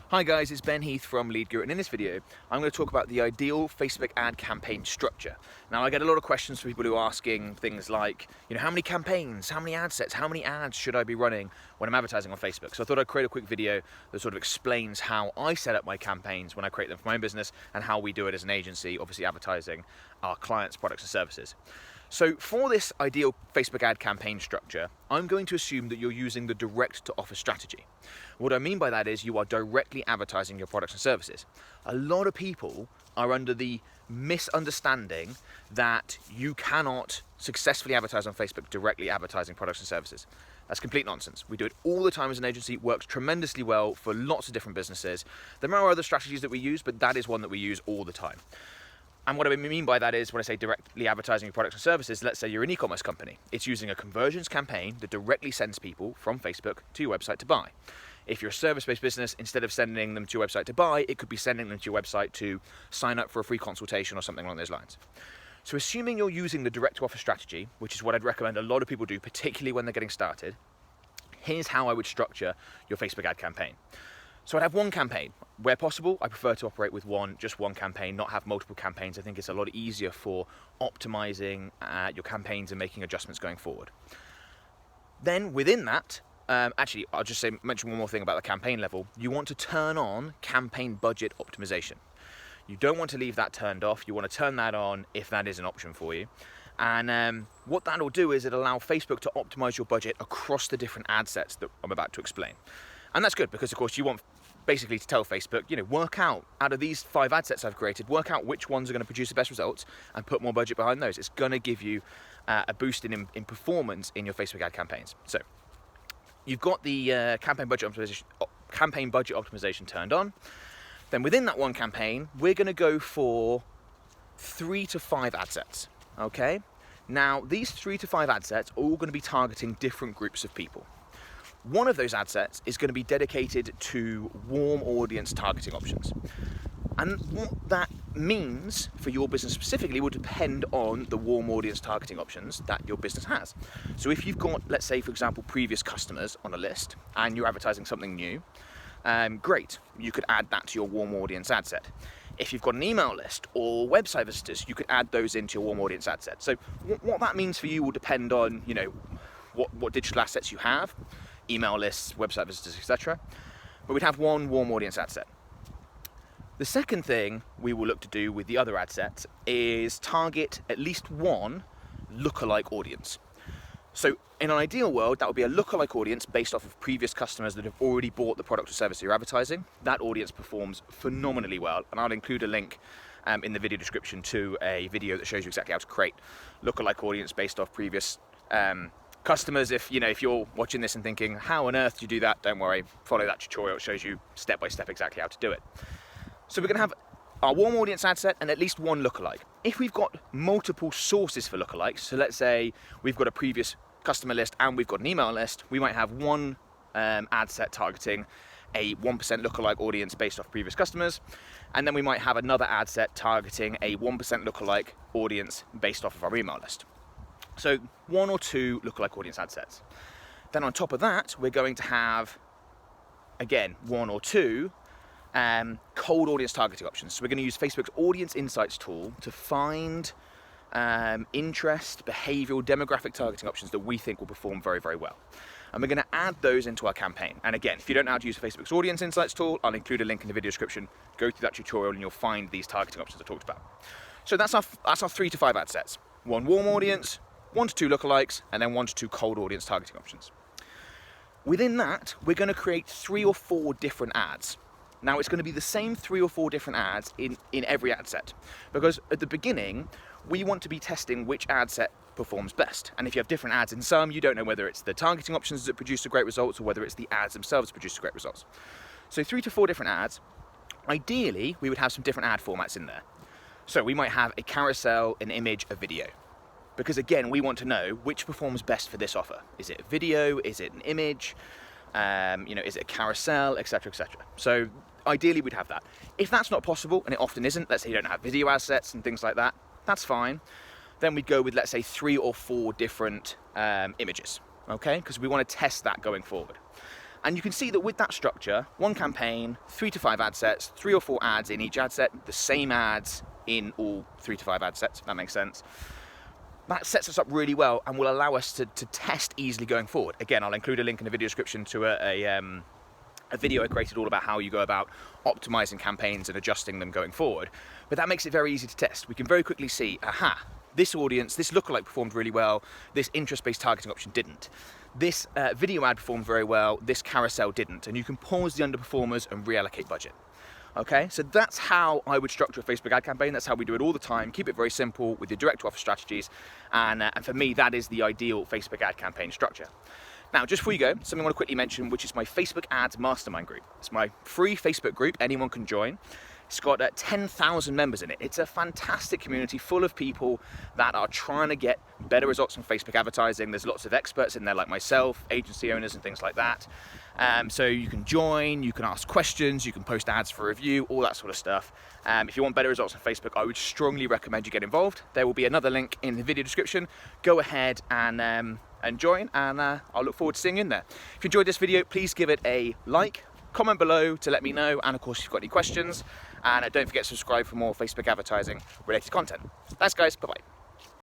Hi guys, it's Ben Heath from Lead Guru, and in this video I'm going to talk about the ideal Facebook ad campaign structure. Now I get a lot of questions from people who are asking things like, how many campaigns, how many ad sets, how many ads should I be running when I'm advertising on Facebook? So I thought I'd create a quick video that sort of explains how I set up my campaigns when I create them for my own business and how we do it as an agency, obviously advertising our clients' products and services. So for this ideal Facebook ad campaign structure, I'm going to assume that you're using the direct to offer strategy. What I mean by that is you are directly advertising your products and services. A lot of people are under the misunderstanding that you cannot successfully advertise on Facebook directly advertising products and services. That's complete nonsense. We do it all the time as an agency. It works tremendously well for lots of different businesses. There are other strategies that we use, but that is one that we use all the time. And what I mean by that is when I say directly advertising your products and services, let's say you're an e-commerce company. It's using a conversions campaign that directly sends people from Facebook to your website to buy. If you're a service-based business, instead of sending them to your website to buy, it could be sending them to your website to sign up for a free consultation or something along those lines. So assuming you're using the direct to offer strategy, which is what I'd recommend a lot of people do, particularly when they're getting started, here's how I would structure your Facebook ad campaign. So I'd have one campaign. Where possible, I prefer to operate with just one campaign, not have multiple campaigns. I think it's a lot easier for optimizing your campaigns and making adjustments going forward. Then within that, actually, I'll just mention one more thing about the campaign level. You want to turn on campaign budget optimization. You don't want to leave that turned off. You want to turn that on if that is an option for you. And what that'll do is it'll allow Facebook to optimize your budget across the different ad sets that I'm about to explain. And that's good because, of course, you want basically to tell Facebook, work out of these 5 ad sets I've created, work out which ones are going to produce the best results and put more budget behind those. It's going to give you a boost in performance in your Facebook ad campaigns. So you've got the campaign budget optimization turned on. Then within that one campaign, we're going to go for 3 to 5 ad sets. Okay. Now these 3 to 5 ad sets are all going to be targeting different groups of people. One of those ad sets is going to be dedicated to warm audience targeting options. And what that means for your business specifically will depend on the warm audience targeting options that your business has. So if you've got, let's say, for example, previous customers on a list and you're advertising something new, great, you could add that to your warm audience ad set. If you've got an email list or website visitors, you could add those into your warm audience ad set. So what that means for you will depend on, what digital assets you have, email lists, website visitors, etc. But we'd have one warm audience ad set. The second thing we will look to do with the other ad sets is target at least one lookalike audience. So in an ideal world, that would be a lookalike audience based off of previous customers that have already bought the product or service you're advertising. That audience performs phenomenally well, and I'll include a link in the video description to a video that shows you exactly how to create lookalike audience based off previous customers. If you're watching this and thinking, how on earth do you do that? Don't worry, follow that tutorial. It shows you step by step exactly how to do it. So we're going to have our warm audience ad set and at least one lookalike. If we've got multiple sources for lookalikes, so let's say we've got a previous customer list and we've got an email list, we might have one ad set targeting a 1% lookalike audience based off previous customers, and then we might have another ad set targeting a 1% lookalike audience based off of our email list. So 1 or 2 lookalike audience ad sets. Then on top of that, we're going to have, again, 1 or 2 cold audience targeting options. So we're going to use Facebook's Audience Insights tool to find interest, behavioral, demographic targeting options that we think will perform very, very well. And we're going to add those into our campaign. And again, if you don't know how to use Facebook's Audience Insights tool, I'll include a link in the video description. Go through that tutorial and you'll find these targeting options I talked about. So that's our 3 to 5 ad sets. 1 warm audience, 1 to 2 lookalikes, and then 1 to 2 cold audience targeting options. Within that, we're going to create 3 or 4 different ads. Now, it's going to be the same 3 or 4 different ads in every ad set, because at the beginning, we want to be testing which ad set performs best. And if you have different ads in some, you don't know whether it's the targeting options that produce the great results or whether it's the ads themselves that produce the great results. So 3 to 4 different ads. Ideally, we would have some different ad formats in there. So we might have a carousel, an image, a video. Because again, we want to know which performs best for this offer. Is it a video? Is it an image? Is it a carousel, etc., etc. So ideally, we'd have that. If that's not possible, and it often isn't, let's say you don't have video assets and things like that, that's fine. Then we'd go with, let's say, 3 or 4 different images, okay? Because we want to test that going forward. And you can see that with that structure, one campaign, 3 to 5 ad sets, 3 or 4 ads in each ad set, the same ads in all 3 to 5 ad sets, if that makes sense. That sets us up really well and will allow us to test easily going forward. Again, I'll include a link in the video description to a video I created all about how you go about optimizing campaigns and adjusting them going forward. But that makes it very easy to test. We can very quickly see, aha, this audience, this lookalike performed really well, this interest-based targeting option didn't. This video ad performed very well, this carousel didn't. And you can pause the underperformers and reallocate budget. Okay, so that's how I would structure a Facebook ad campaign. That's how we do it all the time. Keep it very simple with your direct to offer strategies. And for me, that is the ideal Facebook ad campaign structure. Now, just before you go, something I want to quickly mention, which is my Facebook Ads Mastermind group. It's my free Facebook group, anyone can join. It's got 10,000 members in it. It's a fantastic community full of people that are trying to get better results from Facebook advertising. There's lots of experts in there like myself, agency owners and things like that. So you can join, you can ask questions, you can post ads for review, all that sort of stuff. If you want better results on Facebook, I would strongly recommend you get involved. There will be another link in the video description. Go ahead and join, and I'll look forward to seeing you in there. If you enjoyed this video, please give it a like, comment below to let me know, and of course if you've got any questions, and don't forget to subscribe for more Facebook advertising related content. Thanks guys, bye bye.